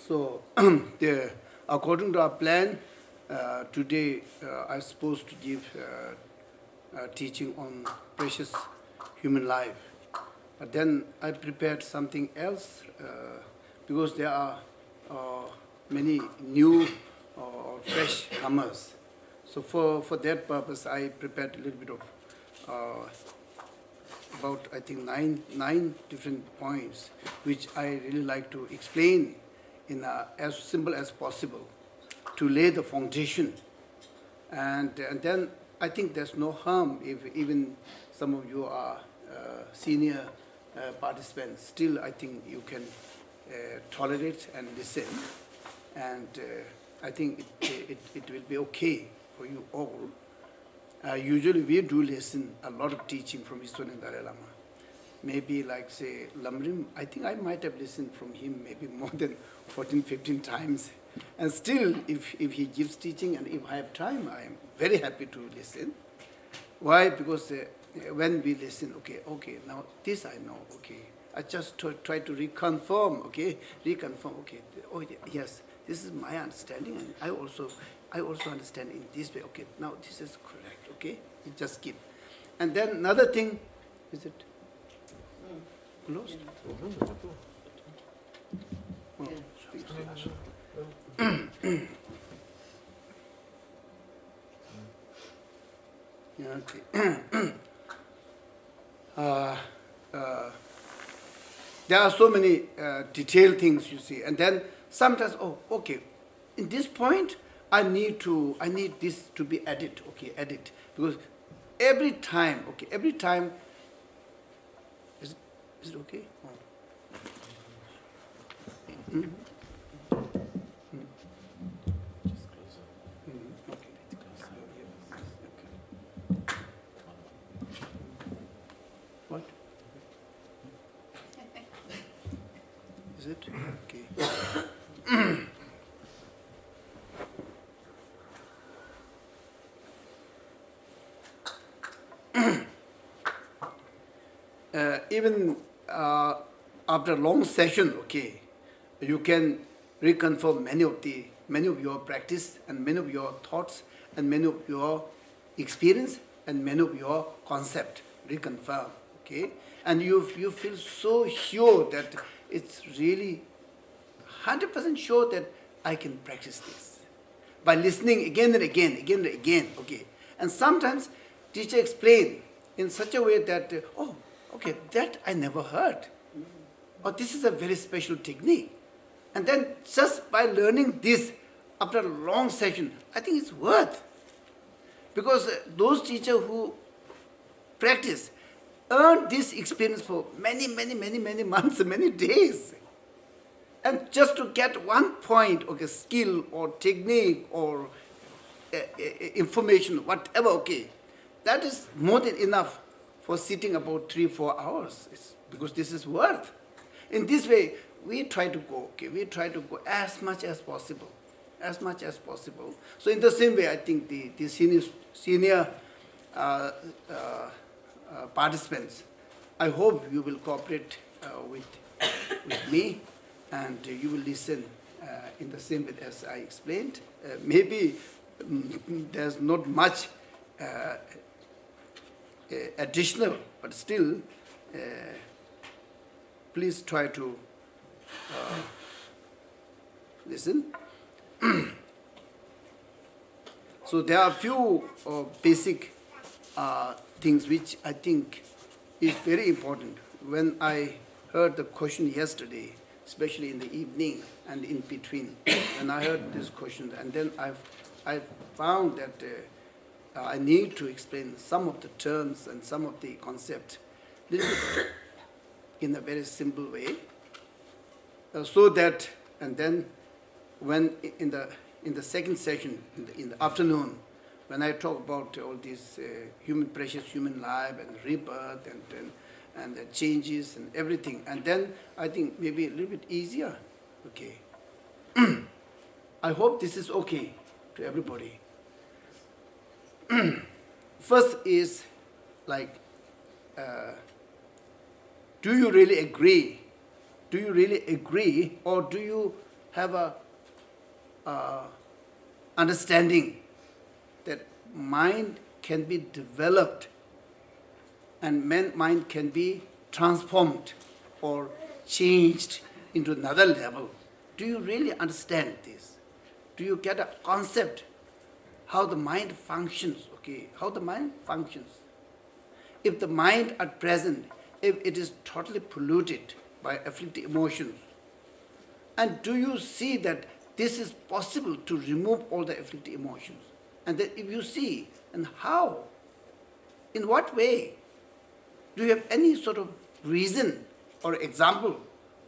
So, according to our plan, today I'm supposed to give teaching on precious human life. But then I prepared something else because there are many new or fresh comers. So for that purpose, I prepared a little bit of about, I think, nine different points, which I really like to explain in as simple as possible to lay the foundation. And then I think there's no harm if even some of you are senior participants. Still, I think you can tolerate and listen. And I think it will be okay for you all. Usually we do listen a lot of teaching from Iswar and Dalai Lama. Maybe like, say, Lamrim, I think I might have listened from him maybe more than 14, 15 times. And still, if he gives teaching and if I have time, I am very happy to listen. Why? Because when we listen, okay, now this I know, okay. I just try to reconfirm, okay, oh yes, this is my understanding, and I also understand in this way, okay, now this is correct, okay, you just keep. And then another thing, is it closed? Oh, yeah, okay. There are so many detailed things, you see, and then sometimes, oh, okay, in this point, I need this to be added, okay, added, because every time, is it okay? Oh. Mm-hmm. What? Is it? Okay. Even after a long session, okay, you can reconfirm many of your practice and many of your thoughts and many of your experience and many of your concept reconfirm, okay, and you feel so sure that it's really 100% sure that I can practice this by listening again and again, okay. And sometimes teacher explain in such a way that oh, okay, that I never heard, or this is a very special technique. And then just by learning this after a long session, I think it's worth. Because those teachers who practice earn this experience for many months, many days. And just to get one point, okay, skill or technique or information, whatever, okay, that is more than enough for sitting about 3-4 hours. Because this is worth. In this way, we try to go, okay, as much as possible. So in the same way, I think the senior participants, I hope you will cooperate with me and you will listen in the same way as I explained. Maybe there's not much additional, but still, please try to listen. So there are a few basic things which I think is very important. When I heard the question yesterday, especially in the evening and in between, when I heard this question, and then I've I found that I need to explain some of the terms and some of the concepts little bit in a very simple way, so that, and then when in the second session in the afternoon, when I talk about all these precious human life and rebirth and the changes and everything, and then I think maybe a little bit easier. Okay. I hope this is okay to everybody. First is like, do you really agree? Do you really agree, or do you have a understanding that mind can be developed and mind can be transformed or changed into another level? Do you really understand this? Do you get a concept how the mind functions? Okay, how the mind functions. If the mind at present, if it is totally polluted by afflictive emotions, and do you see that this is possible to remove all the afflictive emotions? And then if you see, and how, in what way, do you have any sort of reason or example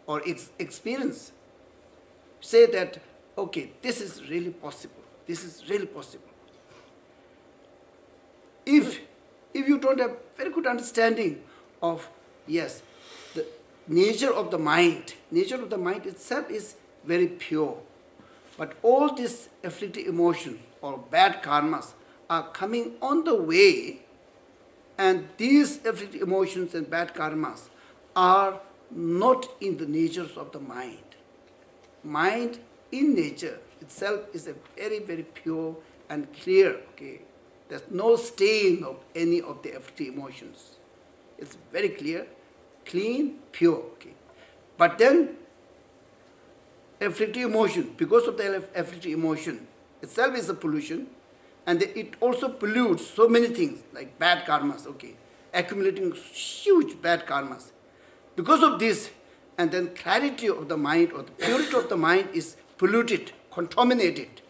or experience? Say that, okay, this is really possible. This is really possible. If you don't have very good understanding of, yes, the nature of the mind itself is very pure. But all these afflictive emotions or bad karmas are coming on the way, and these afflictive emotions and bad karmas are not in the natures of the mind. Mind in nature itself is a very, very pure and clear. Okay? There's no stain of any of the afflictive emotions. It's very clear, clean, pure. Okay? But then afflictive emotion, because of the afflictive emotion itself is a pollution, and it also pollutes so many things like bad karmas, okay, accumulating huge bad karmas. Because of this, and then clarity of the mind or the purity of the mind is polluted, contaminated.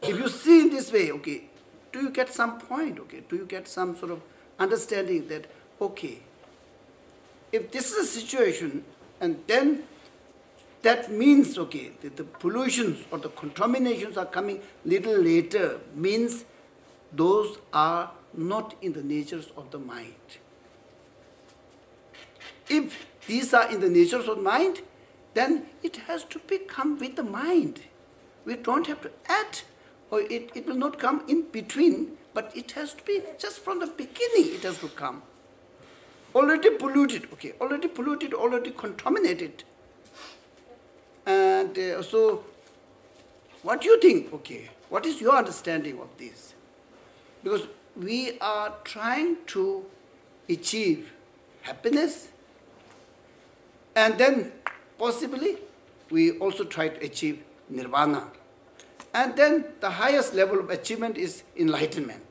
If you see in this way, okay, do you get some point, okay, do you get some sort of understanding that, okay, if this is a situation, and then that means, okay, that the pollutions or the contaminations are coming little later, means those are not in the natures of the mind. If these are in the natures of mind, then it has to come with the mind. We don't have to add, or it will not come in between, but it has to be just from the beginning, it has to come. Already polluted, okay, already contaminated. And so, what do you think, okay, what is your understanding of this? Because we are trying to achieve happiness, and then possibly we also try to achieve nirvana. And then the highest level of achievement is enlightenment.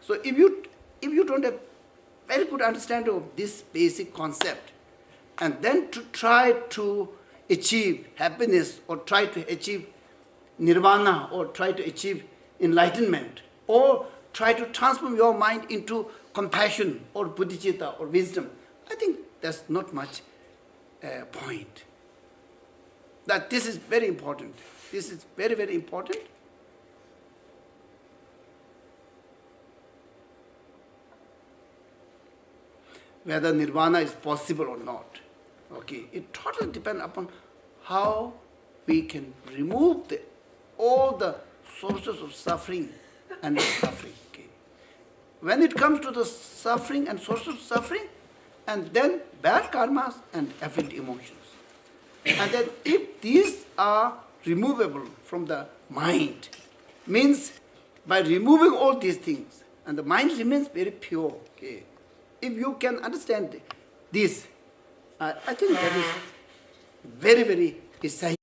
So if you don't have very good understanding of this basic concept, and then to try to achieve happiness or try to achieve nirvana or try to achieve enlightenment or try to transform your mind into compassion or bodhicitta or wisdom, I think there's not much point. That this is very important. This is very, very important. Whether nirvana is possible or not. Okay, it totally depends upon how we can remove all the sources of suffering and suffering. Okay. When it comes to the suffering and sources of suffering, and then bad karmas and afflictive emotions. And then if these are removable from the mind, means by removing all these things, and the mind remains very pure. Okay. If you can understand this, I think that is very, very essential.